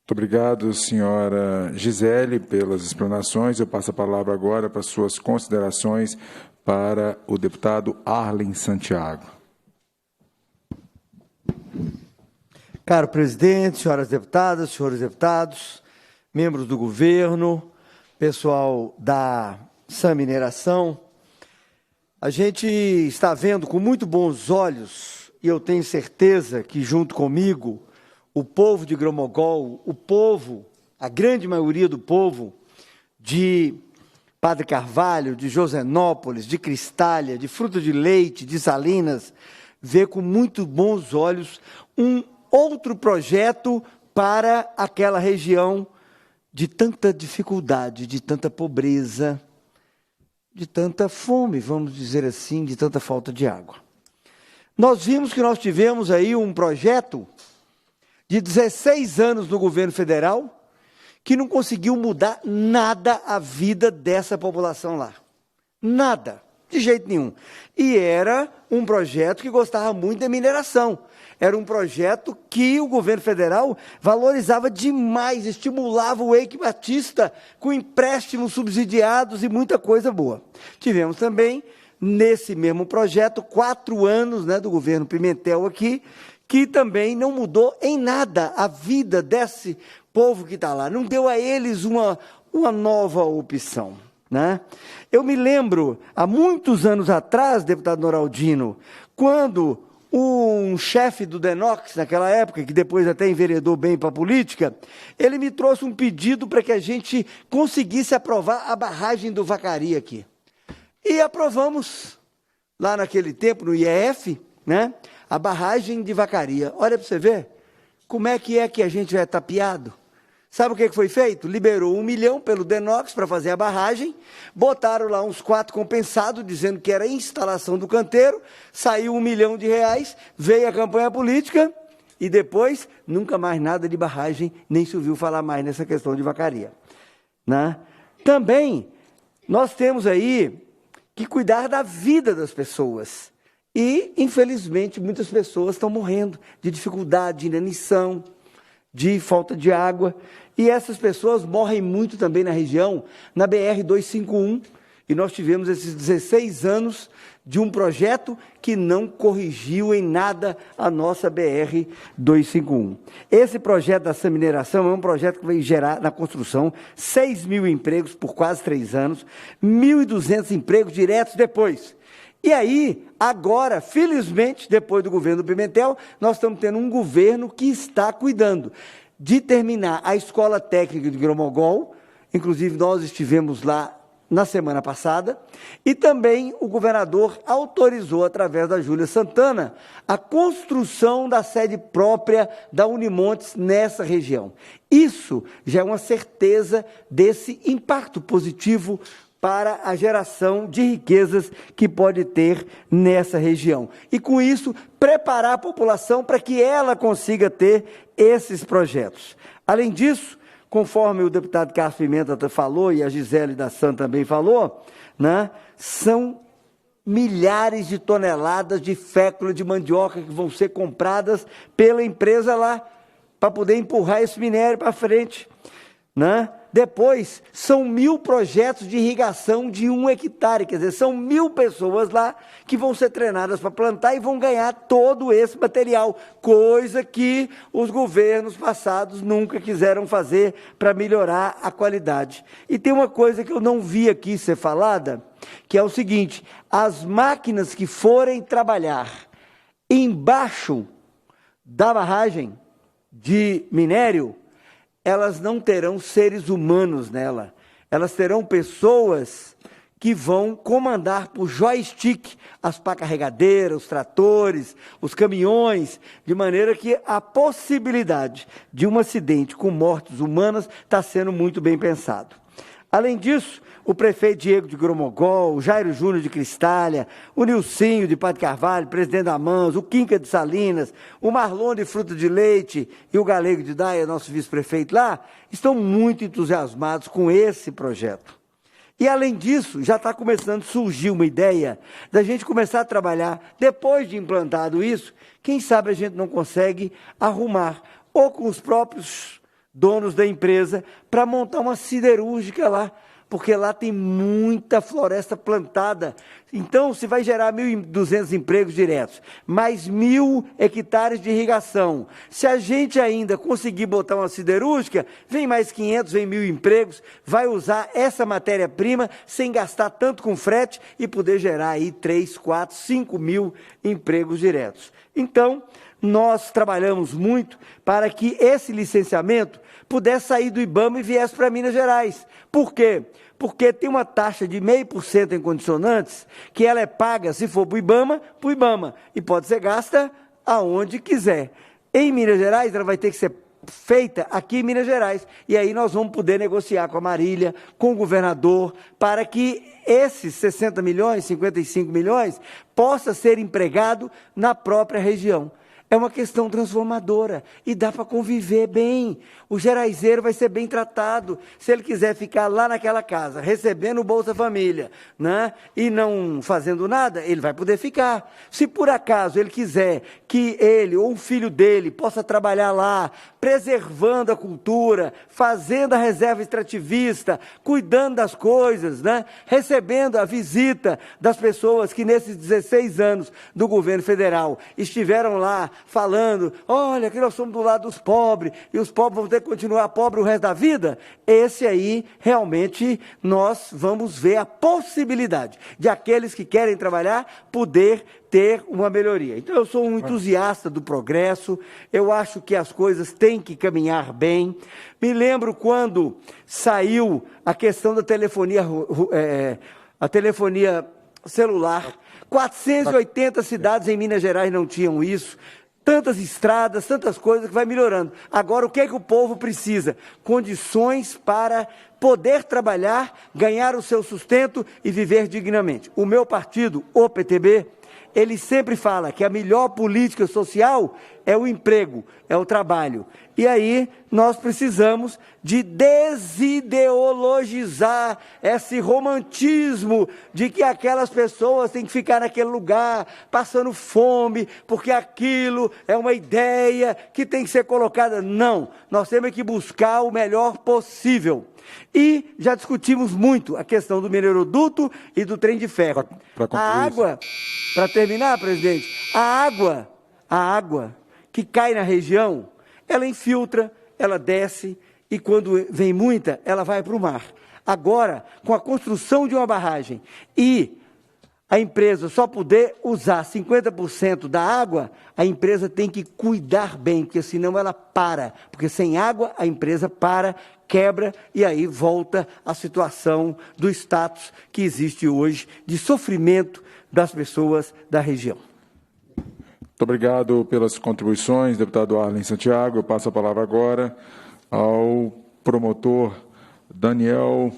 Muito obrigado, senhora Gisele, pelas explanações. Eu passo a palavra agora para suas considerações para o deputado Arlen Santiago. Caro presidente, senhoras deputadas, senhores deputados, membros do governo, pessoal da SAM Mineração, a gente está vendo com muito bons olhos, e eu tenho certeza que junto comigo, o povo de Gromogol, o povo, a grande maioria do povo de Padre Carvalho, de Josenópolis, de Cristália, de Fruto de Leite, de Salinas, vê com muito bons olhos um outro projeto para aquela região de tanta dificuldade, de tanta pobreza, de tanta fome, vamos dizer assim, de tanta falta de água. Nós vimos que nós tivemos aí um projeto de 16 anos no governo federal, que não conseguiu mudar nada a vida dessa população lá. Nada, de jeito nenhum. E era um projeto que gostava muito da mineração. Era um projeto que o governo federal valorizava demais, estimulava o Eike Batista com empréstimos subsidiados e muita coisa boa. Tivemos também, nesse mesmo projeto, 4 anos do governo Pimentel aqui, que também não mudou em nada a vida desse povo que está lá. Não deu a eles uma nova opção. Eu me lembro, há muitos anos atrás, deputado Noraldino, quando um chefe do DENOX, naquela época, que depois até enveredou bem para a política, ele me trouxe um pedido para que a gente conseguisse aprovar a barragem do Vacaria aqui. E aprovamos, lá naquele tempo, no IEF, a barragem de Vacaria. Olha para você ver como é que a gente vai tapeado. Sabe o que foi feito? Liberou 1 milhão pelo DENOX para fazer a barragem, botaram lá uns 4 compensados, dizendo que era instalação do canteiro, saiu R$1 milhão, veio a campanha política e depois nunca mais nada de barragem, nem se ouviu falar mais nessa questão de Vacaria. Também nós temos aí que cuidar da vida das pessoas. E, infelizmente, muitas pessoas estão morrendo de dificuldade, de inanição, de falta de água. E essas pessoas morrem muito também na região, na BR-251. E nós tivemos esses 16 anos de um projeto que não corrigiu em nada a nossa BR-251. Esse projeto da SAM Mineração é um projeto que vai gerar na construção 6 mil empregos por quase 3 anos, 1.200 empregos diretos depois. E aí, agora, felizmente, depois do governo do Pimentel, nós estamos tendo um governo que está cuidando de terminar a Escola Técnica de Gromogol, inclusive nós estivemos lá na semana passada, e também o governador autorizou, através da Júlia Santana, a construção da sede própria da Unimontes nessa região. Isso já é uma certeza desse impacto positivo para a geração de riquezas que pode ter nessa região. E, com isso, preparar a população para que ela consiga ter esses projetos. Além disso, conforme o deputado Carlos Pimenta falou, e a Gisele da SAM também falou, são milhares de toneladas de fécula de mandioca que vão ser compradas pela empresa lá, para poder empurrar esse minério para frente. Depois, são 1.000 projetos de irrigação de 1 hectare, quer dizer, são 1.000 pessoas lá que vão ser treinadas para plantar e vão ganhar todo esse material, coisa que os governos passados nunca quiseram fazer para melhorar a qualidade. E tem uma coisa que eu não vi aqui ser falada, que é o seguinte: as máquinas que forem trabalhar embaixo da barragem de minério, elas não terão seres humanos nela, elas terão pessoas que vão comandar por joystick as pá carregadeiras, os tratores, os caminhões, de maneira que a possibilidade de um acidente com mortes humanas está sendo muito bem pensado. Além disso, o prefeito Diego de Gromogol, o Jairo Júnior de Cristália, o Nilcinho de Padre Carvalho, presidente da Mans, o Quinca de Salinas, o Marlon de Fruta de Leite e o Galego de Daia, nosso vice-prefeito lá, estão muito entusiasmados com esse projeto. E, além disso, já está começando a surgir uma ideia da gente começar a trabalhar, depois de implantado isso, quem sabe a gente não consegue arrumar, ou com os próprios donos da empresa, para montar uma siderúrgica lá, porque lá tem muita floresta plantada. Então, se vai gerar 1.200 empregos diretos, mais 1.000 hectares de irrigação. Se a gente ainda conseguir botar uma siderúrgica, vem mais 500, vem 1.000 empregos, vai usar essa matéria-prima sem gastar tanto com frete e poder gerar aí 3, 4, 5 mil empregos diretos. Então, nós trabalhamos muito para que esse licenciamento pudesse sair do IBAMA e viesse para Minas Gerais. Por quê? Porque tem uma taxa de 0,5% em condicionantes, que ela é paga, se for para o IBAMA, e pode ser gasta aonde quiser. Em Minas Gerais, ela vai ter que ser feita aqui em Minas Gerais, e aí nós vamos poder negociar com a Marília, com o governador, para que esses 60 milhões, 55 milhões, possa ser empregado na própria região. É uma questão transformadora e dá para conviver bem. O geraizeiro vai ser bem tratado. Se ele quiser ficar lá naquela casa, recebendo o Bolsa Família, né, e não fazendo nada, ele vai poder ficar. Se por acaso ele quiser que ele ou o filho dele possa trabalhar lá, preservando a cultura, fazendo a reserva extrativista, cuidando das coisas, né, recebendo a visita das pessoas que nesses 16 anos do governo federal estiveram lá falando, olha, que nós somos do lado dos pobres, e os pobres vão ter que continuar pobres o resto da vida, esse aí, realmente, nós vamos ver a possibilidade de aqueles que querem trabalhar poder ter uma melhoria. Então, eu sou um entusiasta do progresso, eu acho que as coisas têm que caminhar bem. Me lembro quando saiu a questão da telefonia, a telefonia celular, 480 cidades em Minas Gerais não tinham isso, tantas estradas, tantas coisas que vai melhorando. Agora, o que é que o povo precisa? Condições para poder trabalhar, ganhar o seu sustento e viver dignamente. O meu partido, o PTB, ele sempre fala que a melhor política social é o emprego, é o trabalho. E aí nós precisamos de desideologizar esse romantismo de que aquelas pessoas têm que ficar naquele lugar, passando fome, porque aquilo é uma ideia que tem que ser colocada. Não, nós temos que buscar o melhor possível. E já discutimos muito a questão do mineroduto e do trem de ferro. A água, para terminar, presidente, a água que cai na região, ela infiltra, ela desce e quando vem muita, ela vai para o mar. Agora, com a construção de uma barragem e a empresa só poder usar 50% da água, a empresa tem que cuidar bem, porque senão ela para. Porque sem água, a empresa para, quebra, e aí volta a situação do status que existe hoje, de sofrimento das pessoas da região. Muito obrigado pelas contribuições, deputado Arlen Santiago. Eu passo a palavra agora ao promotor Daniel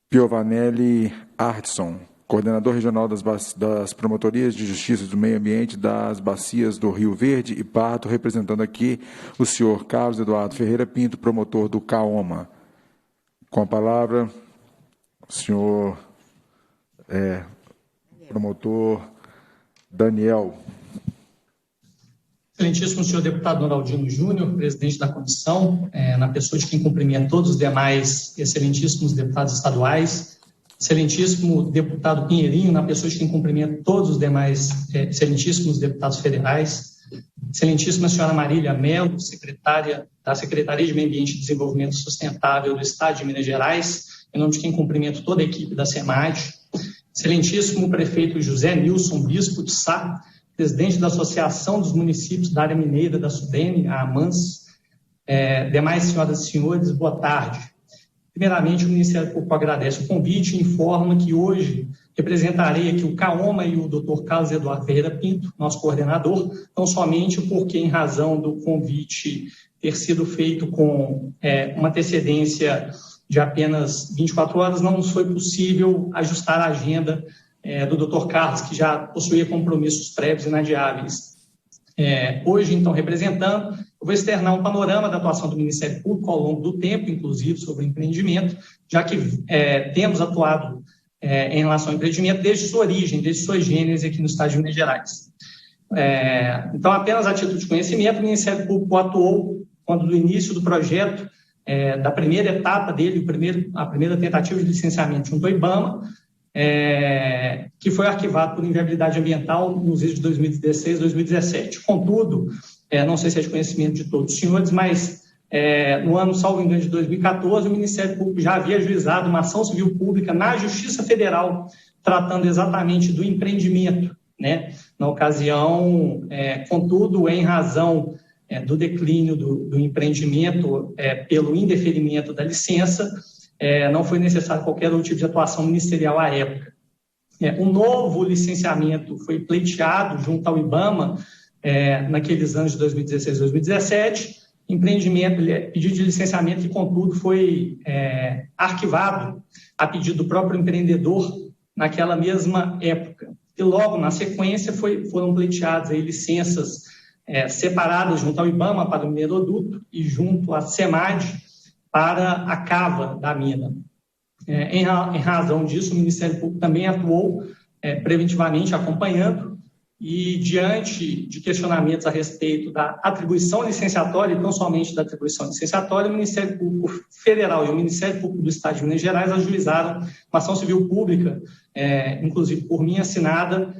Piovanelli Artson, coordenador regional das Promotorias de Justiça do Meio Ambiente das Bacias do Rio Verde e Pardo, representando aqui o senhor Carlos Eduardo Ferreira Pinto, promotor do CAOMA. Com a palavra, o senhor promotor Daniel. Excelentíssimo senhor deputado Noraldino Júnior, presidente da comissão, na pessoa de quem cumprimenta todos os demais excelentíssimos deputados estaduais, excelentíssimo deputado Pinheirinho, na pessoa de quem cumprimenta todos os demais excelentíssimos deputados federais, excelentíssima senhora Marília Mello, secretária da Secretaria de Meio Ambiente e Desenvolvimento Sustentável do Estado de Minas Gerais, em nome de quem cumprimento toda a equipe da SEMAD, excelentíssimo prefeito José Nilson Bispo de Sá, presidente da Associação dos Municípios da Área Mineira da SUDENE, a AMANS, demais senhoras e senhores, boa tarde. Primeiramente, o Ministério Público agradece o convite e informa que hoje representarei aqui o CAOMA e o Dr. Carlos Eduardo Ferreira Pinto, nosso coordenador, não somente porque, em razão do convite ter sido feito com uma antecedência de apenas 24 horas, não nos foi possível ajustar a agenda do Dr. Carlos, que já possuía compromissos prévios inadiáveis. Hoje, então, representando, eu vou externar um panorama da atuação do Ministério Público ao longo do tempo, inclusive sobre o empreendimento, já que temos atuado em relação ao empreendimento desde sua origem, desde sua gênese aqui no estado de Minas Gerais. Então, apenas a título de conhecimento, o Ministério Público atuou quando do início do projeto, da primeira etapa dele, a primeira tentativa de licenciamento junto ao IBAMA, que foi arquivado por inviabilidade ambiental nos anos de 2016 e 2017. Contudo, não sei se é de conhecimento de todos os senhores, mas no ano, salvo engano, de 2014, o Ministério Público já havia ajuizado uma ação civil pública na Justiça Federal, tratando exatamente do empreendimento, né? Na ocasião, contudo, em razão do declínio do empreendimento pelo indeferimento da licença, não foi necessário qualquer outro tipo de atuação ministerial à época. Um novo licenciamento foi pleiteado junto ao IBAMA naqueles anos de 2016 e 2017, pedido de licenciamento que, contudo, foi arquivado a pedido do próprio empreendedor naquela mesma época. E logo, na sequência, foram pleiteadas aí licenças separadas junto ao IBAMA para o mineroduto e junto à SEMAD para a cava da mina. Em razão disso, o Ministério Público também atuou preventivamente acompanhando e, diante de questionamentos a respeito da atribuição licenciatória, e não somente da atribuição licenciatória, o Ministério Público Federal e o Ministério Público do Estado de Minas Gerais ajuizaram uma ação civil pública, inclusive por mim assinada,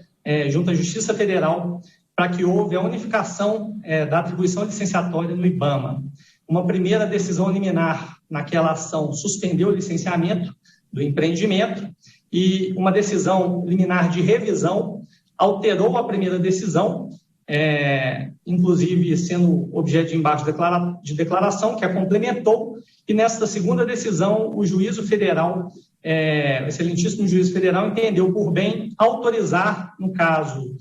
junto à Justiça Federal, para que houve a unificação da atribuição licenciatória no IBAMA. Uma primeira decisão liminar naquela ação suspendeu o licenciamento do empreendimento e uma decisão liminar de revisão alterou a primeira decisão, inclusive sendo objeto de embargo de declaração, que a complementou, e nesta segunda decisão o juízo federal, o excelentíssimo juízo federal, entendeu por bem autorizar, no caso,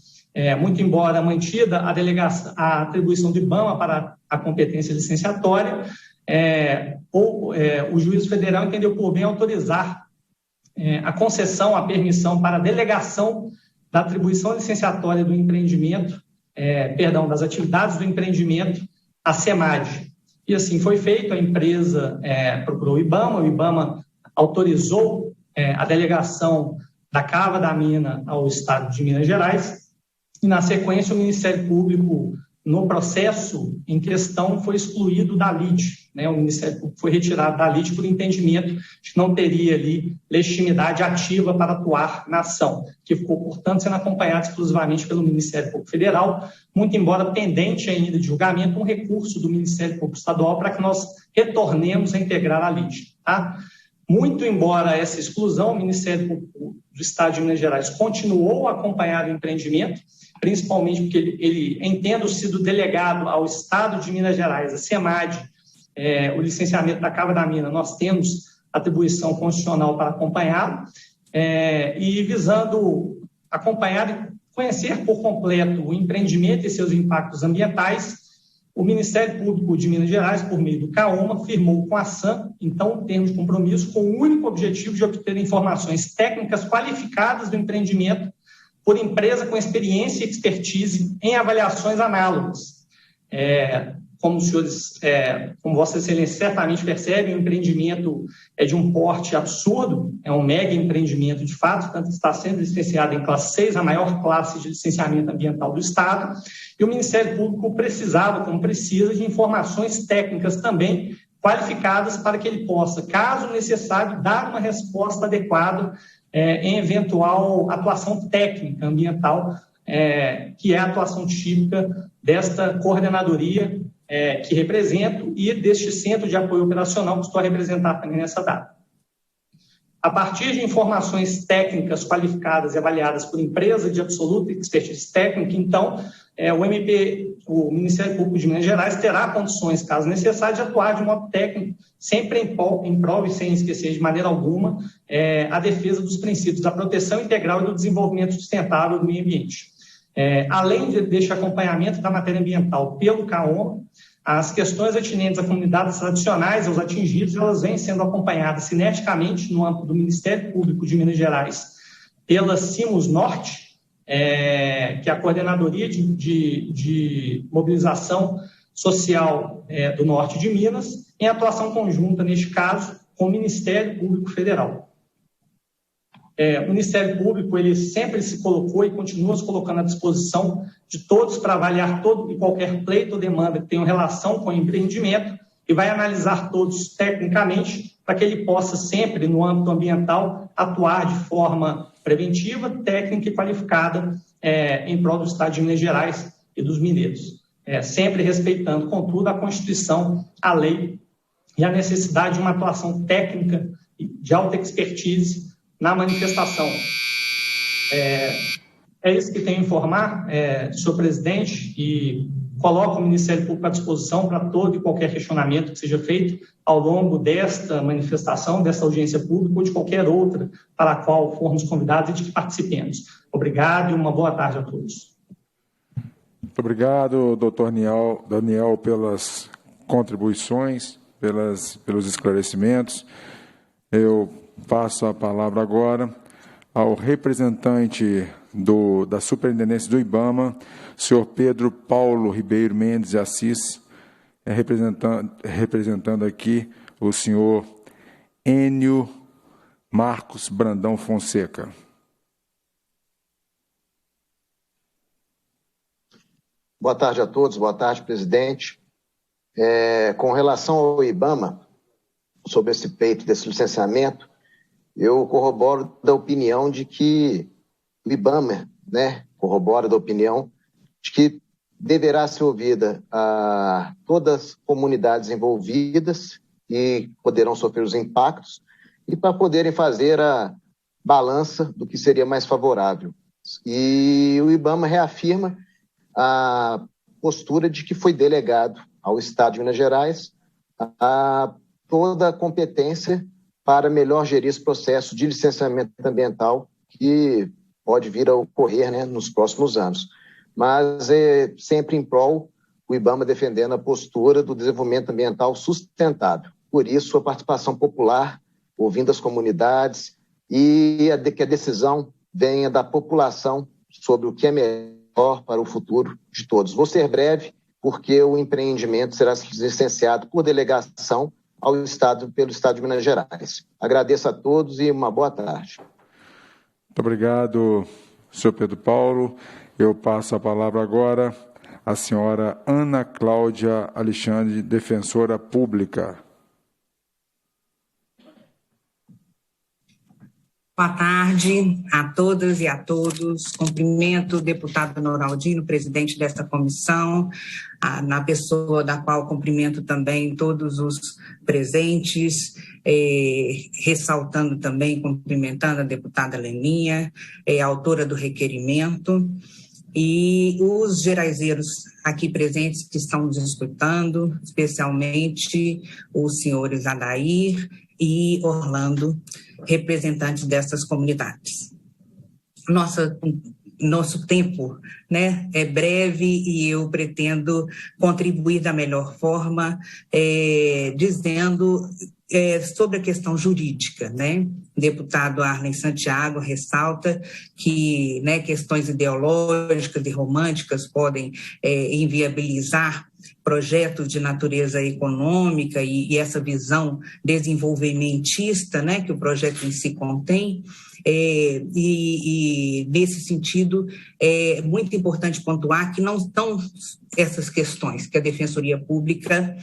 muito embora mantida a atribuição do IBAMA para a competência licenciatória, o juízo federal entendeu por bem autorizar a concessão, a permissão para a delegação da atribuição licenciatória do empreendimento, das atividades do empreendimento à SEMAD. E assim foi feito, a empresa procurou o IBAMA autorizou a delegação da cava da mina ao Estado de Minas Gerais, e na sequência o Ministério Público, no processo em questão, foi excluído da lide, né? O Ministério Público foi retirado da lide por entendimento de que não teria ali legitimidade ativa para atuar na ação, que ficou, portanto, sendo acompanhado exclusivamente pelo Ministério Público Federal, muito embora pendente ainda de julgamento um recurso do Ministério Público Estadual para que nós retornemos a integrar a lide, tá? Muito embora essa exclusão, o Ministério Público do Estado de Minas Gerais continuou a acompanhar o empreendimento, principalmente porque ele entendo sido delegado ao Estado de Minas Gerais, a SEMAD, o licenciamento da cava da mina, nós temos atribuição constitucional para acompanhá-lo, e visando acompanhar e conhecer por completo o empreendimento e seus impactos ambientais, o Ministério Público de Minas Gerais, por meio do CAOMA, firmou com a SAM, então, um termo de compromisso com o único objetivo de obter informações técnicas qualificadas do empreendimento por empresa com experiência e expertise em avaliações análogas. Como os senhores, como Vossa Excelência certamente percebem, o empreendimento é de um porte absurdo, é um mega empreendimento de fato, tanto está sendo licenciado em classe 6, a maior classe de licenciamento ambiental do Estado, e o Ministério Público precisava, como precisa, de informações técnicas também qualificadas para que ele possa, caso necessário, dar uma resposta adequada em eventual atuação técnica ambiental, que é a atuação típica desta coordenadoria que represento e deste Centro de Apoio Operacional que estou a representar também nessa data. A partir de informações técnicas qualificadas e avaliadas por empresa de absoluta expertise técnica, então, o Ministério Público de Minas Gerais terá condições, caso necessário, de atuar de modo técnico, sempre em prol e sem esquecer de maneira alguma a defesa dos princípios da proteção integral e do desenvolvimento sustentável do meio ambiente. Além deste acompanhamento da matéria ambiental pelo CAOMA, as questões atinentes a comunidades tradicionais, aos atingidos, elas vêm sendo acompanhadas cineticamente no âmbito do Ministério Público de Minas Gerais pela CIMUS Norte, que é a Coordenadoria de Mobilização Social do Norte de Minas, em atuação conjunta, neste caso, com o Ministério Público Federal. O Ministério Público ele sempre se colocou e continua se colocando à disposição de todos para avaliar todo e qualquer pleito ou demanda que tenha relação com o empreendimento e vai analisar todos tecnicamente para que ele possa sempre, no âmbito ambiental, atuar de forma preventiva, técnica e qualificada em prol do Estado de Minas Gerais e dos mineiros. Sempre respeitando, contudo, a Constituição, a lei e a necessidade de uma atuação técnica de alta expertise na manifestação. É isso que tenho a informar, senhor presidente, e coloco o Ministério Público à disposição para todo e qualquer questionamento que seja feito ao longo desta manifestação, desta audiência pública ou de qualquer outra para a qual formos convidados e de que participemos. Obrigado e uma boa tarde a todos. Muito obrigado, doutor Daniel, pelas contribuições, pelos esclarecimentos. Eu passo a palavra agora ao representante da Superintendência do IBAMA, senhor Pedro Paulo Ribeiro Mendes de Assis, representando aqui o senhor Enio Marcos Brandão Fonseca. Boa tarde a todos, boa tarde, presidente. Com relação ao IBAMA, sobre esse pleito desse licenciamento, eu corroboro da opinião de que o IBAMA, corrobora da opinião de que deverá ser ouvida a todas as comunidades envolvidas e poderão sofrer os impactos e para poderem fazer a balança do que seria mais favorável. E o IBAMA reafirma a postura de que foi delegado ao Estado de Minas Gerais toda a competência para melhor gerir esse processo de licenciamento ambiental que pode vir a ocorrer nos próximos anos. Mas é sempre em prol, o IBAMA defendendo a postura do desenvolvimento ambiental sustentável. Por isso, a participação popular, ouvindo as comunidades e que a decisão venha da população sobre o que é melhor para o futuro de todos. Vou ser breve, porque o empreendimento será licenciado por delegação pelo Estado de Minas Gerais. Agradeço a todos e uma boa tarde. Muito obrigado, senhor Pedro Paulo. Eu passo a palavra agora à senhora Ana Cláudia Alexandre, defensora pública. Boa tarde a todas e a todos. Cumprimento o deputado Noraldino, presidente desta comissão, na pessoa da qual cumprimento também todos os presentes, ressaltando também, cumprimentando a deputada Leninha, autora do requerimento, e os geraizeiros aqui presentes que estão nos escutando, especialmente os senhores Adair e Orlando, representantes dessas comunidades. Nosso tempo é breve e eu pretendo contribuir da melhor forma, dizendo sobre a questão jurídica. O deputado Arlen Santiago ressalta que questões ideológicas e românticas podem inviabilizar projetos de natureza econômica e essa visão desenvolvimentista que o projeto em si contém. E nesse sentido, é muito importante pontuar que não estão essas questões que a Defensoria Pública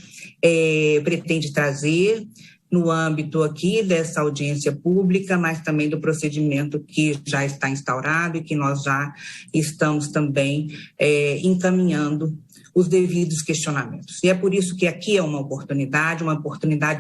pretende trazer no âmbito aqui dessa audiência pública, mas também do procedimento que já está instaurado e que nós já estamos também encaminhando os devidos questionamentos. E é por isso que aqui é uma oportunidade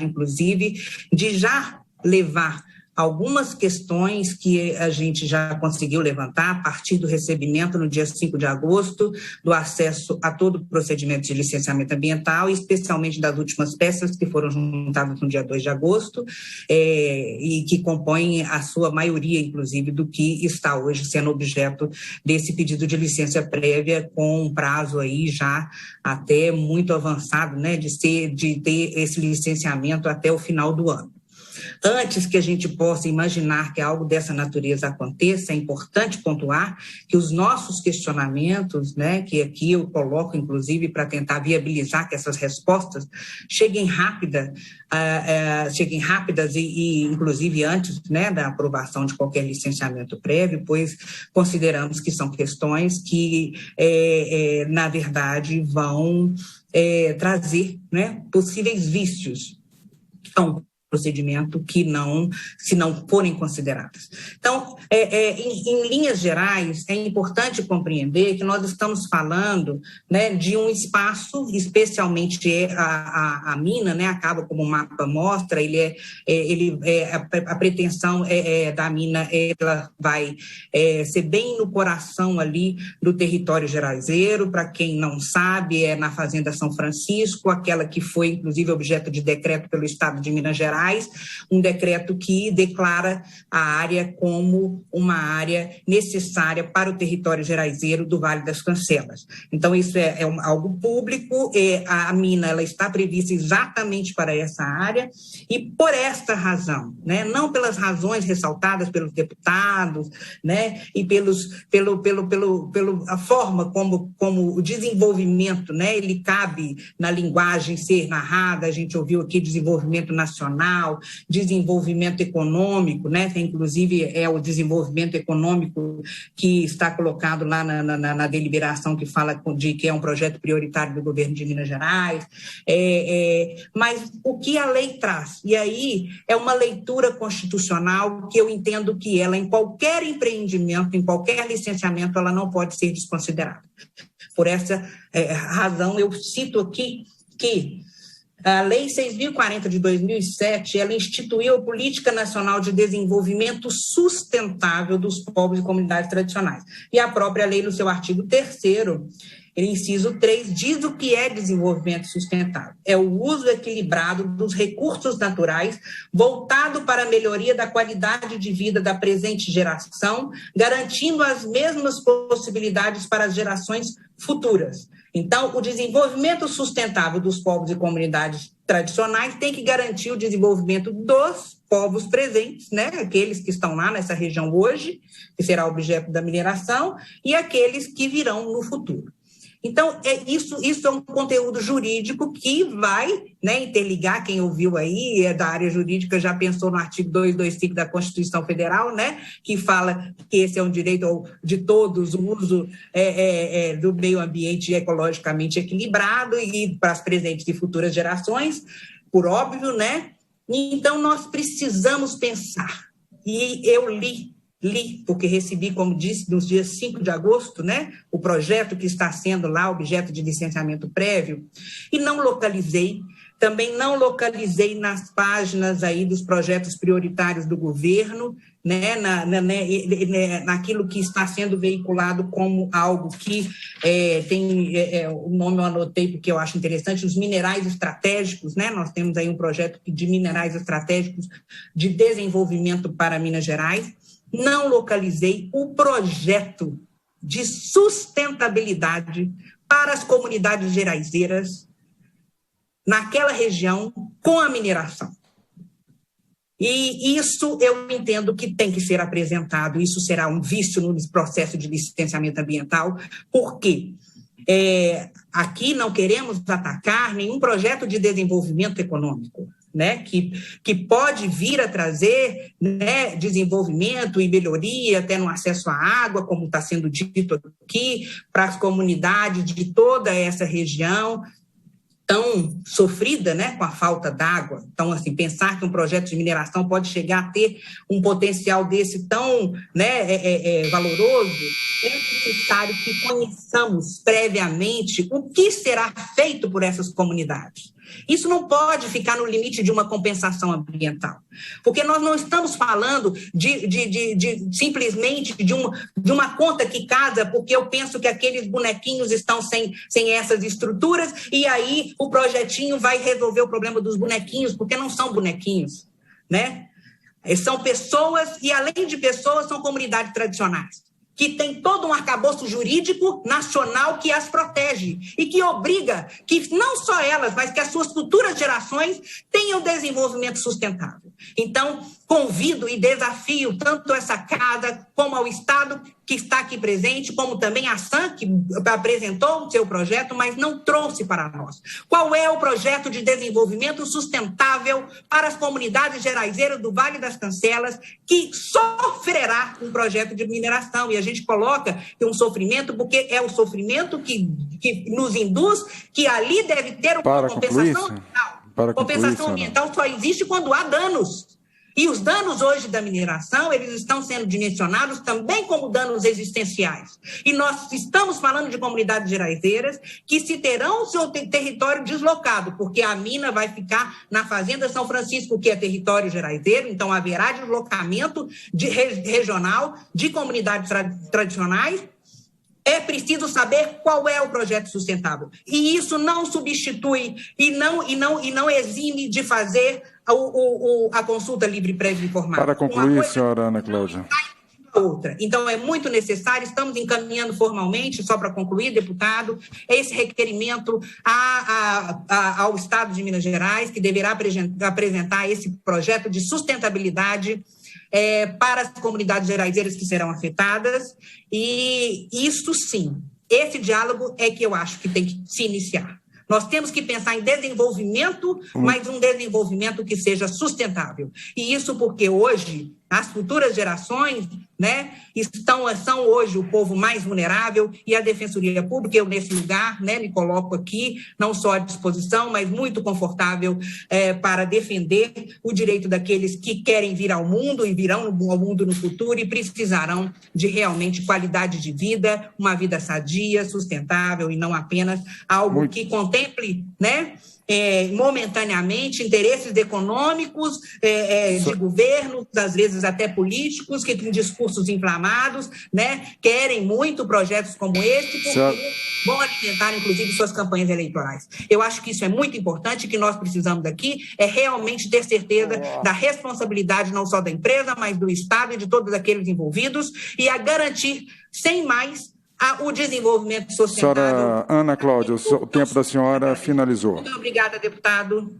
inclusive, de já levar algumas questões que a gente já conseguiu levantar a partir do recebimento no dia 5 de agosto do acesso a todo o procedimento de licenciamento ambiental, especialmente das últimas peças que foram juntadas no dia 2 de agosto e que compõem a sua maioria, inclusive, do que está hoje sendo objeto desse pedido de licença prévia com um prazo aí já até muito avançado, de ter esse licenciamento até o final do ano. Antes que a gente possa imaginar que algo dessa natureza aconteça, é importante pontuar que os nossos questionamentos, né, que aqui eu coloco, inclusive, para tentar viabilizar que essas respostas cheguem rápidas e inclusive, antes, né, da aprovação de qualquer licenciamento prévio, pois consideramos que são questões que, na verdade, vão trazer, né, possíveis vícios a um procedimento que se não forem consideradas. Então, em linhas gerais, é importante compreender que nós estamos falando, né, de um espaço, especialmente a mina, né, acaba como o mapa mostra, a pretensão da mina, ela vai ser bem no coração ali do território geraizeiro. Para quem não sabe, é na Fazenda São Francisco, aquela que foi, inclusive, objeto de decreto pelo Estado de Minas Gerais, um decreto que declara a área como uma área necessária para o território geraizeiro do Vale das Cancelas. Então, isso é algo público, a mina ela está prevista exatamente para essa área, e por esta razão, né, não pelas razões ressaltadas pelos deputados, né, e pela forma como o desenvolvimento, né, ele cabe na linguagem ser narrada. A gente ouviu aqui desenvolvimento nacional, desenvolvimento econômico, né? Inclusive o desenvolvimento econômico que está colocado lá na deliberação que fala de que é um projeto prioritário do governo de Minas Gerais, mas o que a lei traz, e aí é uma leitura constitucional que eu entendo que ela, em qualquer empreendimento, em qualquer licenciamento, ela não pode ser desconsiderada. Por essa razão, eu cito aqui que a Lei 6.040 de 2007, ela instituiu a Política Nacional de Desenvolvimento Sustentável dos Povos e Comunidades Tradicionais. E a própria lei, no seu artigo 3º, inciso 3, diz o que é desenvolvimento sustentável. É o uso equilibrado dos recursos naturais, voltado para a melhoria da qualidade de vida da presente geração, garantindo as mesmas possibilidades para as gerações futuras. Então, o desenvolvimento sustentável dos povos e comunidades tradicionais tem que garantir o desenvolvimento dos povos presentes, né? Aqueles que estão lá nessa região hoje, que será objeto da mineração, e aqueles que virão no futuro. Então, isso é um conteúdo jurídico que vai, né, interligar. Quem ouviu aí da área jurídica já pensou no artigo 225 da Constituição Federal, né, que fala que esse é um direito de todos, o uso do meio ambiente ecologicamente equilibrado e para as presentes e futuras gerações, por óbvio, né? Então, nós precisamos pensar, e eu li, porque recebi, como disse, nos dias 5 de agosto, né, o projeto que está sendo lá objeto de licenciamento prévio, e também não localizei nas páginas aí dos projetos prioritários do governo, né, naquilo que está sendo veiculado como algo que tem, o nome eu anotei porque eu acho interessante, os minerais estratégicos, né? Nós temos aí um projeto de minerais estratégicos de desenvolvimento para Minas Gerais. Não localizei o projeto de sustentabilidade para as comunidades geraizeiras naquela região com a mineração. E isso eu entendo que tem que ser apresentado, isso será um vício no processo de licenciamento ambiental, porque aqui não queremos atacar nenhum projeto de desenvolvimento econômico, né, que pode vir a trazer, né, desenvolvimento e melhoria até no acesso à água, como está sendo dito aqui, para as comunidades de toda essa região tão sofrida, né, com a falta d'água. Então, assim, pensar que um projeto de mineração pode chegar a ter um potencial desse tão, né, valoroso, é necessário que conheçamos previamente o que será feito por essas comunidades. Isso não pode ficar no limite de uma compensação ambiental, porque nós não estamos falando simplesmente de uma conta que casa, porque eu penso que aqueles bonequinhos estão sem essas estruturas, e aí o projetinho vai resolver o problema dos bonequinhos, porque não são bonequinhos, né? São pessoas, e além de pessoas, são comunidades tradicionais, que tem todo um arcabouço jurídico nacional que as protege e que obriga que não só elas, mas que as suas futuras gerações tenham Assim é o desenvolvimento sustentável. Então, convido e desafio tanto essa casa como ao Estado que está aqui presente, como também a SAM, que apresentou o seu projeto, mas não trouxe para nós. Qual é o projeto de desenvolvimento sustentável para as comunidades geraizeiras do Vale das Cancelas, que sofrerá um projeto de mineração? E a gente coloca um sofrimento, porque é o sofrimento que nos induz que ali deve ter uma compensação ambiental. Compensação ambiental só existe quando há danos. E os danos hoje da mineração, eles estão sendo dimensionados também como danos existenciais. E nós estamos falando de comunidades geraizeiras que se terão o seu território deslocado, porque a mina vai ficar na Fazenda São Francisco, que é território geraizeiro, então haverá deslocamento regional de comunidades tradicionais. É preciso saber qual é o projeto sustentável. E isso não substitui e não exime de fazer a consulta livre, prévia e informada. Para concluir, senhora Ana Cláudia. Outra. Então, é muito necessário, estamos encaminhando formalmente, só para concluir, deputado, esse requerimento ao Estado de Minas Gerais, que deverá apresentar esse projeto de sustentabilidade para as comunidades geraizeiras que serão afetadas, e isso sim, esse diálogo é que eu acho que tem que se iniciar. Nós temos que pensar em desenvolvimento, mas um desenvolvimento que seja sustentável. E isso porque hoje as futuras gerações, né, são hoje o povo mais vulnerável, e a Defensoria Pública, eu nesse lugar, né, me coloco aqui, não só à disposição, mas muito confortável para defender o direito daqueles que querem vir ao mundo e virão ao mundo no futuro e precisarão de realmente qualidade de vida, uma vida sadia, sustentável e não apenas algo que contemple, né, momentaneamente interesses econômicos de governo, às vezes até políticos, que têm discursos inflamados, né, querem muito projetos como esse, porque vão alimentar, inclusive, suas campanhas eleitorais. Eu acho que isso é muito importante, que nós precisamos aqui é realmente ter certeza da responsabilidade não só da empresa, mas do Estado e de todos aqueles envolvidos, e a garantir, sem mais, o desenvolvimento sustentável. Senhora Ana Cláudia, o tempo da senhora finalizou. Muito obrigada, deputado.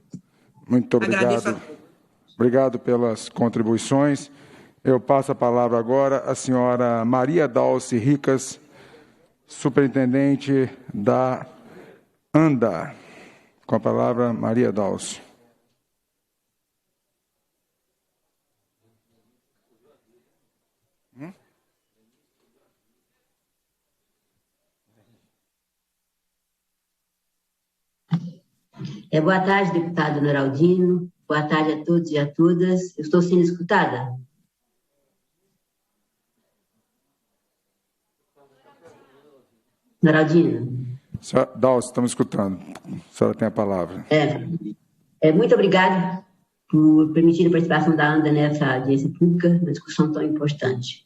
Muito obrigado. Obrigado pelas contribuições. Eu passo a palavra agora à senhora Maria Dalci Ricas, superintendente da ANDA. Com a palavra, Maria Dalci. Boa tarde, deputado Noraldino. Boa tarde a todos e a todas. Eu estou sendo escutada? Noraldino? Dalci, estamos escutando. A senhora tem a palavra. Muito obrigada por permitir a participação da ANDA nessa audiência pública, uma discussão tão importante.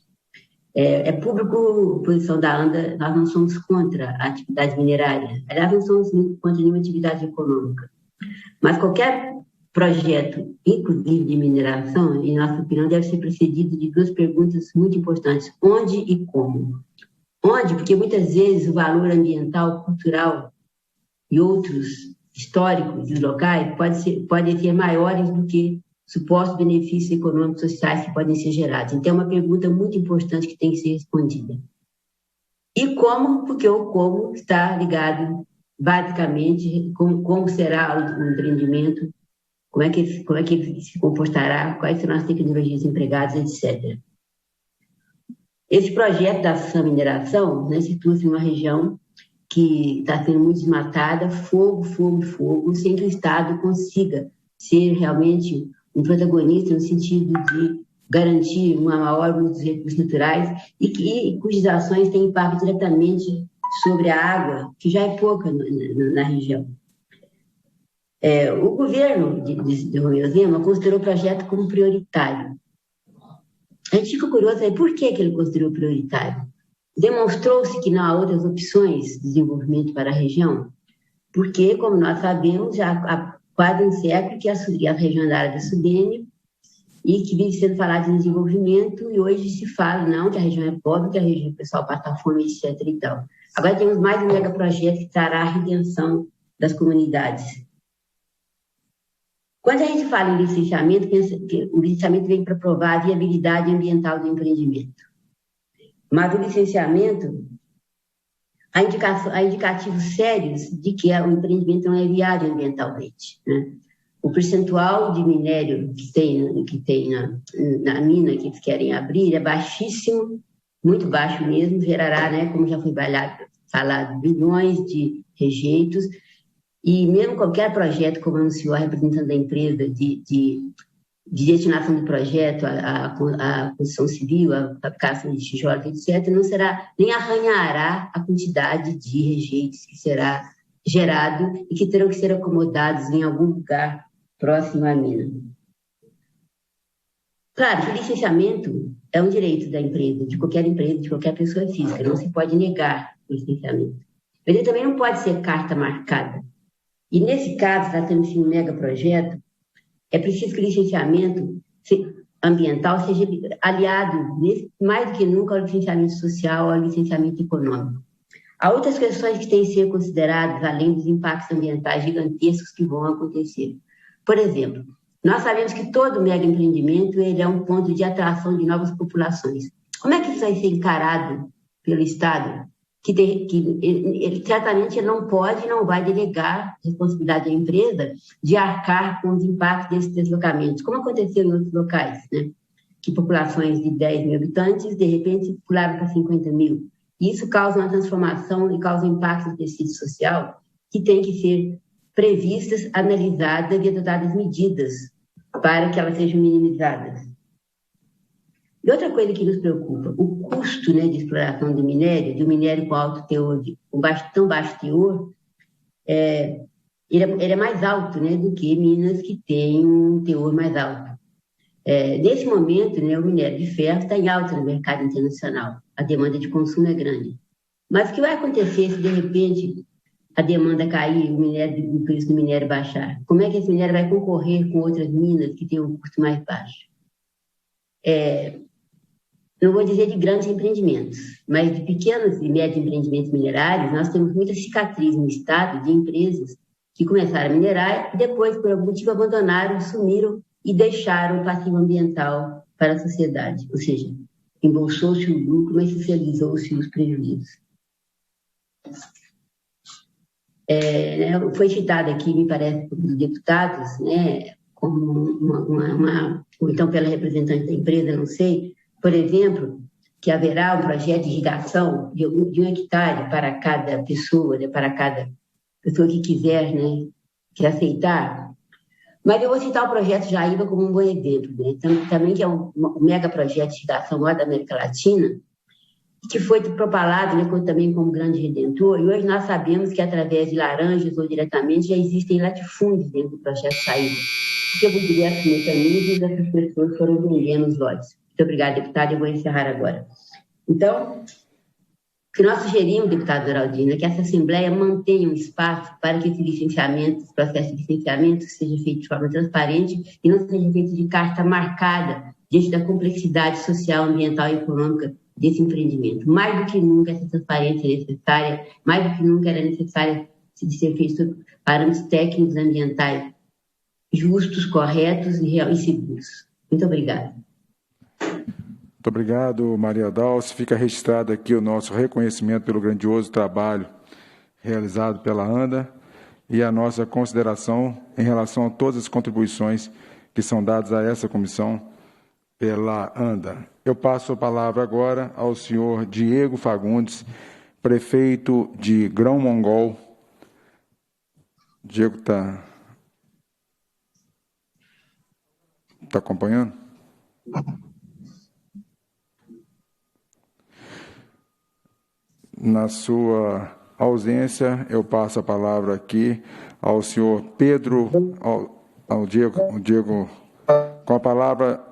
É público a posição da ANDA, nós não somos contra a atividade minerária, aliás, não somos contra nenhuma atividade econômica. Mas qualquer projeto, inclusive de mineração, em nossa opinião, deve ser precedido de duas perguntas muito importantes: onde e como? Onde? Porque muitas vezes o valor ambiental, cultural e outros históricos e locais podem ser maiores do que supostos benefícios econômicos e sociais que podem ser gerados. Então, é uma pergunta muito importante que tem que ser respondida. E como? Porque o como está ligado, basicamente, como será o empreendimento, como é que ele se comportará, quais serão as tecnologias empregadas, etc. Esse projeto da SAM Mineração, né, situa-se em uma região que está sendo muito desmatada, fogo, sem que o Estado consiga ser realmente um protagonista no sentido de garantir uma maior uso dos recursos naturais e cujas ações têm impacto diretamente sobre a água, que já é pouca na região. O governo de Romeu Zema considerou o projeto como prioritário. A gente fica curioso aí por que ele considerou prioritário. Demonstrou-se que não há outras opções de desenvolvimento para a região, porque, como nós sabemos, já há quase um século que a região da área da Sudene e que vive sendo falado em desenvolvimento, e hoje se fala, não, que a região é pobre, que a região o pessoal passa fome, etc. e tal. Agora temos mais um megaprojeto que trará a redenção das comunidades. Quando a gente fala em licenciamento, pensa que o licenciamento vem para provar a viabilidade ambiental do empreendimento. Mas o licenciamento, há indicativos sérios de que o empreendimento não é viável ambientalmente, né? O percentual de minério que tem na mina que eles querem abrir é baixíssimo, muito baixo mesmo, gerará, né, como já foi falado, bilhões de rejeitos, e mesmo qualquer projeto, como anunciou a representante da empresa, de destinação do projeto, a construção civil, a fabricação de tijolos, etc., não será, nem arranhará a quantidade de rejeitos que será gerado e que terão que ser acomodados em algum lugar próximo à mina. Claro que o licenciamento é um direito da empresa, de qualquer pessoa física, não se pode negar o licenciamento. Mas ele também não pode ser carta marcada. E nesse caso, tratando-se de um megaprojeto, é preciso que o licenciamento ambiental seja aliado, mais do que nunca, ao licenciamento social, ao licenciamento econômico. Há outras questões que têm que ser consideradas, além dos impactos ambientais gigantescos que vão acontecer. Por exemplo, nós sabemos que todo mega empreendimento ele é um ponto de atração de novas populações. Como é que isso vai ser encarado pelo Estado? Ele certamente não pode e não vai delegar responsabilidade à empresa de arcar com os impactos desses deslocamentos, como aconteceu em outros locais, né? Que populações de 10 mil habitantes, de repente, pularam para 50 mil. Isso causa uma transformação e causa impacto no tecido social que tem que ser previstas, analisadas e adotadas medidas para que elas sejam minimizadas. E outra coisa que nos preocupa, o custo, né, de exploração de um minério com alto teor, tão baixo teor, ele é mais alto, né, do que minas que têm um teor mais alto. Nesse momento, né, o minério de ferro está em alta no mercado internacional, a demanda de consumo é grande. Mas o que vai acontecer se, de repente, a demanda cair, o preço do minério baixar? Como é que esse minério vai concorrer com outras minas que têm um custo mais baixo? Não vou dizer de grandes empreendimentos, mas de pequenos e médios empreendimentos minerários, nós temos muita cicatriz no estado de empresas que começaram a minerar e depois, por algum motivo, abandonaram, sumiram e deixaram o passivo ambiental para a sociedade. Ou seja, embolsou-se o lucro, mas socializou-se os prejuízos. Foi citado aqui, me parece, pelos deputados, né, como ou então pela representante da empresa, não sei, por exemplo, que haverá um projeto de irrigação de 1 hectare para cada pessoa, né, para cada pessoa que quiser, né, que aceitar. Mas eu vou citar o projeto Jaíba como um bom exemplo, né, também que é um mega projeto de irrigação lá da América Latina, que foi propalado, né, também como grande redentor, e hoje nós sabemos que através de laranjas ou diretamente já existem latifúndios dentro do projeto Jaíba, porque por diversos mecanismos essas pessoas foram vendendo os lotes. Muito obrigada, deputada, eu vou encerrar agora. Então, o que nós sugerimos, deputado Doraldino, é que essa Assembleia mantenha um espaço para que esse processo de licenciamento seja feito de forma transparente e não seja feito de carta marcada diante da complexidade social, ambiental e econômica desse empreendimento. Mais do que nunca essa transparência é necessária, mais do que nunca era necessário de ser feito parâmetros técnicos ambientais justos, corretos e seguros. Muito obrigada. Muito obrigado, Maria Dalce. Fica registrado aqui o nosso reconhecimento pelo grandioso trabalho realizado pela ANDA e a nossa consideração em relação a todas as contribuições que são dadas a essa comissão pela ANDA. Eu passo a palavra agora ao senhor Diego Fagundes, prefeito de Grão-Mongol. Diego está acompanhando? Na sua ausência, eu passo a palavra aqui ao senhor Pedro, ao Diego, com a palavra,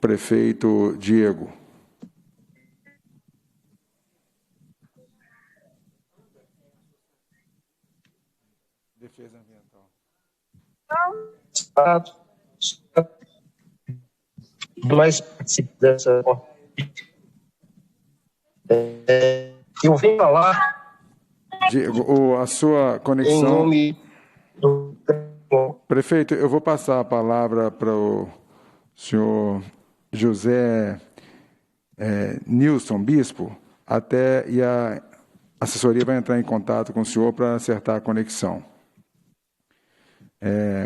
prefeito Diego. Defesa ambiental. Mais participo dessa. Eu venho falar. Diego, a sua conexão. Em nome do Prefeito, eu vou passar a palavra para o senhor José Nilson Bispo, e a assessoria vai entrar em contato com o senhor para acertar a conexão.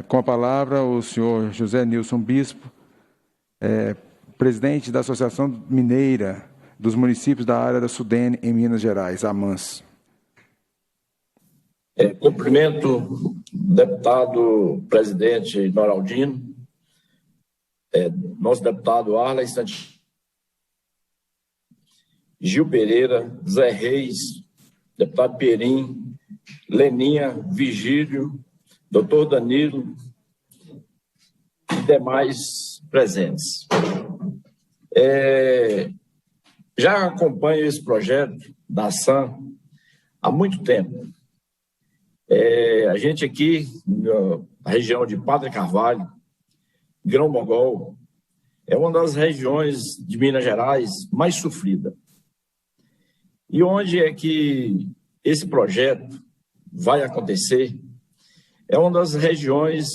Com a palavra, o senhor José Nilson Bispo, presidente da Associação Mineira dos Municípios da Área da Sudene, em Minas Gerais, AMANS. Cumprimento o deputado presidente Noraldino, nosso deputado Arley Santos, Gil Pereira, Zé Reis, deputado Perim, Leninha, Vigílio, doutor Danilo e demais presentes. Já acompanho esse projeto da ação há muito tempo. A gente aqui, na região de Padre Carvalho, Grão-Mogol, é uma das regiões de Minas Gerais mais sofrida. E onde é que esse projeto vai acontecer? É uma das regiões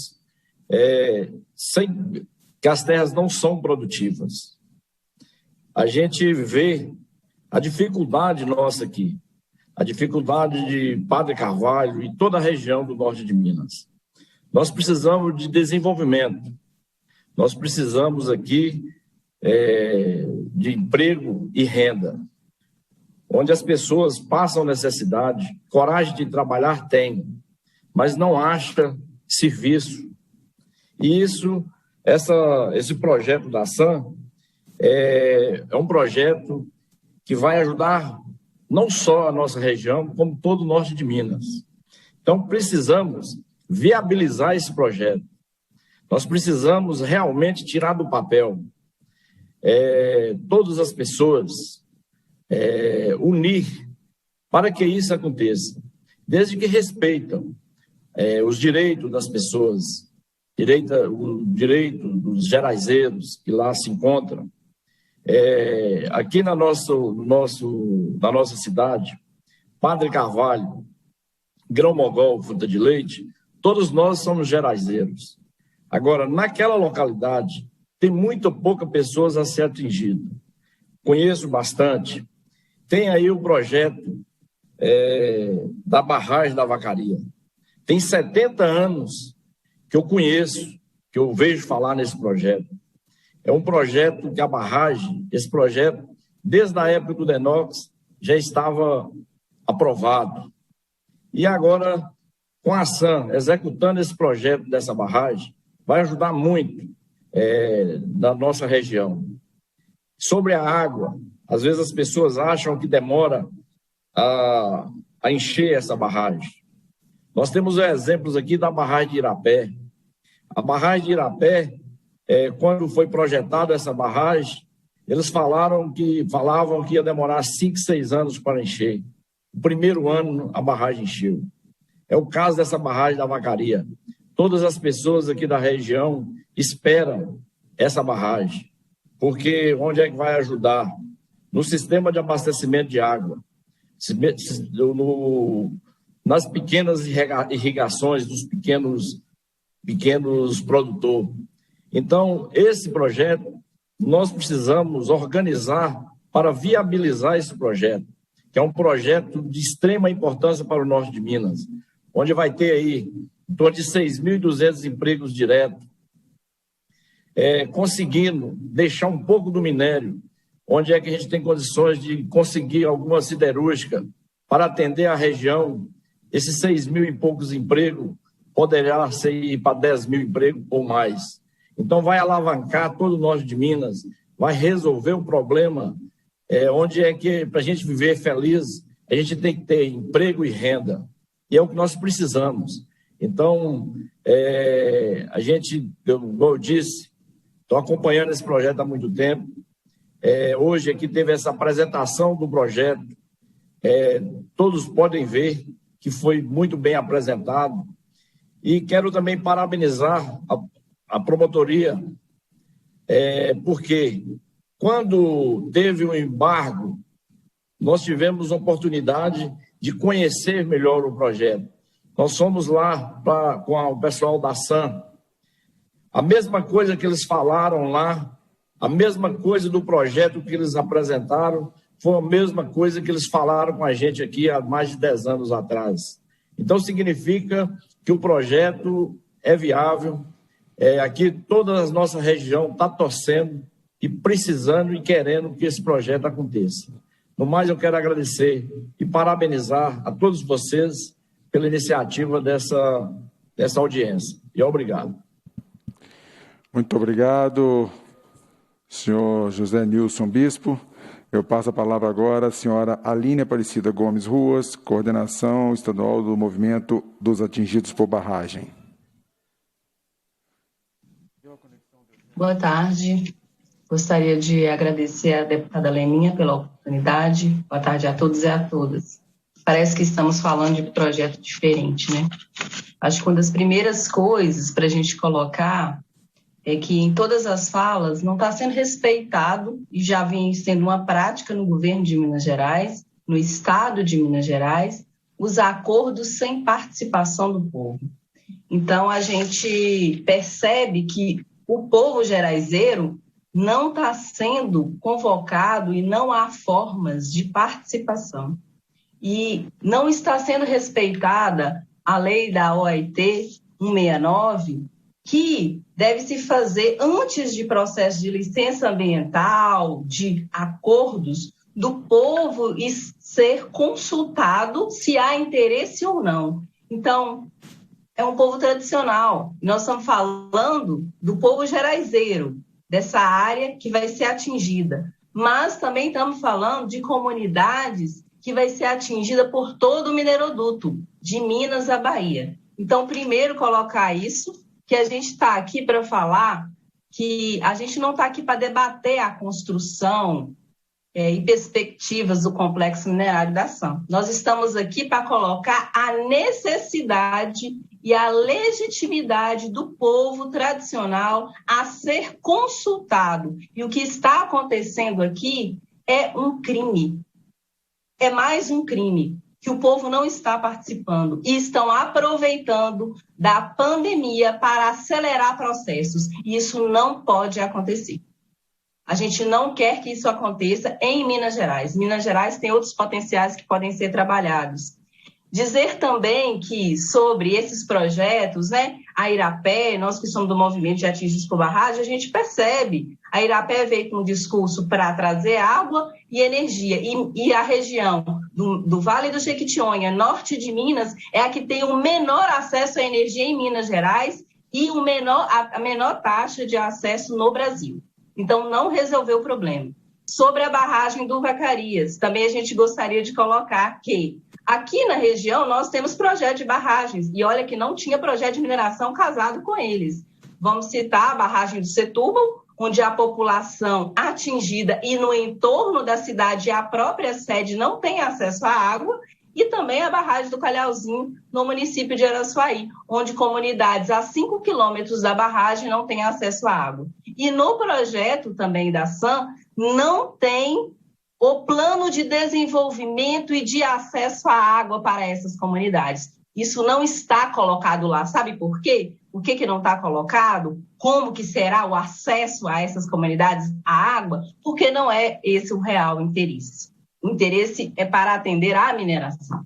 que as terras não são produtivas. A gente vê a dificuldade nossa aqui, a dificuldade de Padre Carvalho e toda a região do norte de Minas. Nós precisamos de desenvolvimento, nós precisamos aqui de emprego e renda, onde as pessoas passam necessidade, coragem de trabalhar tem, mas não acha serviço. E esse projeto da ação é um projeto que vai ajudar não só a nossa região, como todo o norte de Minas. Então, precisamos viabilizar esse projeto. Nós precisamos realmente tirar do papel todas as pessoas, unir para que isso aconteça, desde que respeitam os direitos das pessoas, o direito dos geraizeiros que lá se encontram. Aqui na nossa cidade, Padre Carvalho, Grão-Mogol, Fruta de Leite, todos nós somos geraizeiros. Agora, naquela localidade, tem muito pouca pessoas a ser atingida. Conheço bastante. Tem aí o projeto da barragem da Vacaria. Tem 70 anos que eu conheço, que eu vejo falar nesse projeto. É um projeto que a barragem, esse projeto, desde a época do Denox, já estava aprovado. E agora, com a ação, executando esse projeto dessa barragem, vai ajudar muito na nossa região. Sobre a água, às vezes as pessoas acham que demora a encher essa barragem. Nós temos exemplos aqui da barragem de Irapé. A barragem de Irapé, quando foi projetada essa barragem, eles falavam que ia demorar 5, 6 anos para encher. O primeiro ano, a barragem encheu. É o caso dessa barragem da Vacaria. Todas as pessoas aqui da região esperam essa barragem, porque onde é que vai ajudar? No sistema de abastecimento de água, nas pequenas irrigações dos pequenos produtores. Então, esse projeto, nós precisamos organizar para viabilizar esse projeto, que é um projeto de extrema importância para o norte de Minas, onde vai ter aí em torno de 6.200 empregos diretos, conseguindo deixar um pouco do minério, onde é que a gente tem condições de conseguir alguma siderúrgica para atender a região. Esses 6.000 e poucos empregos poderá ser para 10.000 empregos ou mais. Então, vai alavancar todo o norte de Minas, vai resolver o problema, onde é que, para a gente viver feliz, a gente tem que ter emprego e renda. E é o que nós precisamos. Então, como eu disse, estou acompanhando esse projeto há muito tempo. Hoje aqui teve essa apresentação do projeto. Todos podem ver que foi muito bem apresentado. E quero também parabenizar a promotoria, porque quando teve o embargo, nós tivemos a oportunidade de conhecer melhor o projeto. Nós fomos lá com o pessoal da SAM. A mesma coisa que eles falaram lá, a mesma coisa do projeto que eles apresentaram, foi a mesma coisa que eles falaram com a gente aqui há mais de 10 anos atrás. Então, significa que o projeto é viável. Aqui toda a nossa região está torcendo e precisando e querendo que esse projeto aconteça. No mais, eu quero agradecer e parabenizar a todos vocês pela iniciativa dessa audiência. E obrigado. Muito obrigado, senhor José Nilson Bispo. Eu passo a palavra agora à senhora Aline Aparecida Gomes Ruas, coordenação estadual do Movimento dos Atingidos por Barragem. Boa tarde. Gostaria de agradecer à deputada Leninha pela oportunidade. Boa tarde a todos e a todas. Parece que estamos falando de um projeto diferente, né? Acho que uma das primeiras coisas para a gente colocar é que em todas as falas não está sendo respeitado, e já vem sendo uma prática no governo de Minas Gerais, no estado de Minas Gerais, os acordos sem participação do povo. Então, a gente percebe que o povo geraizeiro não está sendo convocado e não há formas de participação. E não está sendo respeitada a lei da OIT 169, que deve se fazer antes de processo de licença ambiental, de acordos, do povo e ser consultado se há interesse ou não. Então, é um povo tradicional. Nós estamos falando do povo geraizeiro, dessa área que vai ser atingida. Mas também estamos falando de comunidades que vai ser atingida por todo o mineroduto, de Minas à Bahia. Então, primeiro colocar isso, que a gente está aqui para falar que a gente não está aqui para debater a construção e perspectivas do complexo minerário da SAM. Nós estamos aqui para colocar a necessidade e a legitimidade do povo tradicional a ser consultado. E o que está acontecendo aqui é um crime. É mais um crime que o povo não está participando e estão aproveitando da pandemia para acelerar processos. E isso não pode acontecer. A gente não quer que isso aconteça em Minas Gerais. Minas Gerais tem outros potenciais que podem ser trabalhados. Dizer também que sobre esses projetos, né, a Irapé, nós que somos do movimento de atingidos por barragem, a gente percebe. A Irapé veio com um discurso para trazer água e energia. E a região do Vale do Jequitinhonha, norte de Minas, é a que tem o menor acesso à energia em Minas Gerais e a menor taxa de acesso no Brasil. Então, não resolveu o problema. Sobre a barragem do Vacarias, também a gente gostaria de colocar que aqui na região nós temos projeto de barragens, e olha que não tinha projeto de mineração casado com eles. Vamos citar a barragem do Setúbal, onde a população atingida e no entorno da cidade, a própria sede não tem acesso à água, e também a barragem do Calhauzinho, no município de Araçuaí, onde comunidades a 5 quilômetros da barragem não têm acesso à água. E no projeto também da SAM, não tem o plano de desenvolvimento e de acesso à água para essas comunidades. Isso não está colocado lá. Sabe por quê? Por que não está colocado? Como que será o acesso a essas comunidades à água? Porque não é esse o real interesse. O interesse é para atender à mineração.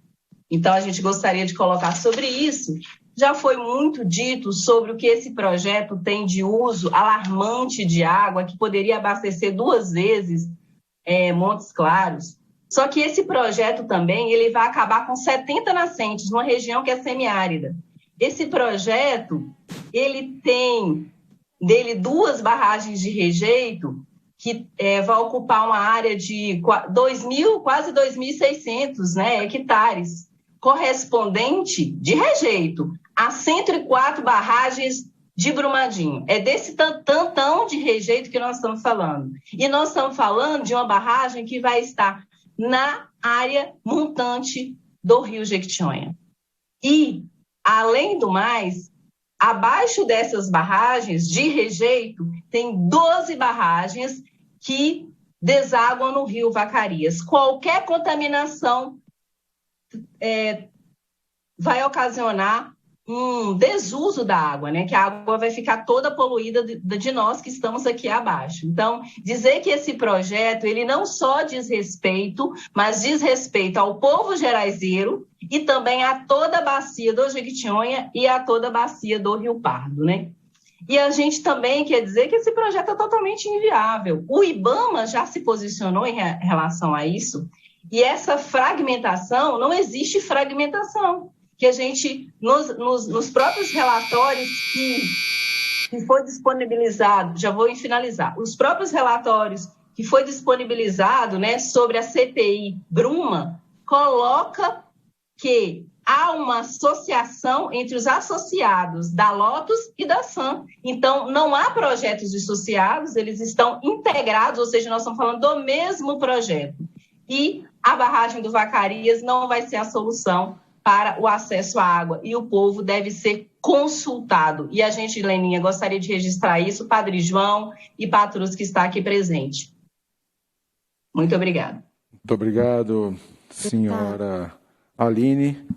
Então, a gente gostaria de colocar sobre isso. Já foi muito dito sobre o que esse projeto tem de uso alarmante de água, que poderia abastecer 2 vezes Montes Claros. Só que esse projeto também ele vai acabar com 70 nascentes, numa região que é semiárida. Esse projeto ele tem dele 2 barragens de rejeito, que vai ocupar uma área de quase 2.600 hectares, correspondente de rejeito a 104 barragens de Brumadinho. É desse tantão de rejeito que nós estamos falando. E nós estamos falando de uma barragem que vai estar na área montante do Rio Jequitinhonha. E, além do mais, abaixo dessas barragens de rejeito, tem 12 barragens que desaguam no Rio Vacarias. Qualquer contaminação vai ocasionar um desuso da água, né? Que a água vai ficar toda poluída de nós que estamos aqui abaixo. Então, dizer que esse projeto, ele não só diz respeito, mas diz respeito ao povo geraizeiro e também a toda a bacia do Jequitinhonha e a toda a bacia do Rio Pardo, né? E a gente também quer dizer que esse projeto é totalmente inviável. O IBAMA já se posicionou em relação a isso, e essa fragmentação, não existe fragmentação, que a gente, nos próprios relatórios que foi disponibilizado, já vou finalizar, os próprios relatórios que foi disponibilizado, né, sobre a CPI Bruma, coloca que há uma associação entre os associados da Lotus e da SAM. Então, não há projetos dissociados, eles estão integrados, ou seja, nós estamos falando do mesmo projeto. E a barragem do Vacaria não vai ser a solução para o acesso à água, e o povo deve ser consultado. E a gente, Leninha, gostaria de registrar isso, Padre João e Patrus, que está aqui presente. Muito obrigada. Muito obrigado, senhora Aline.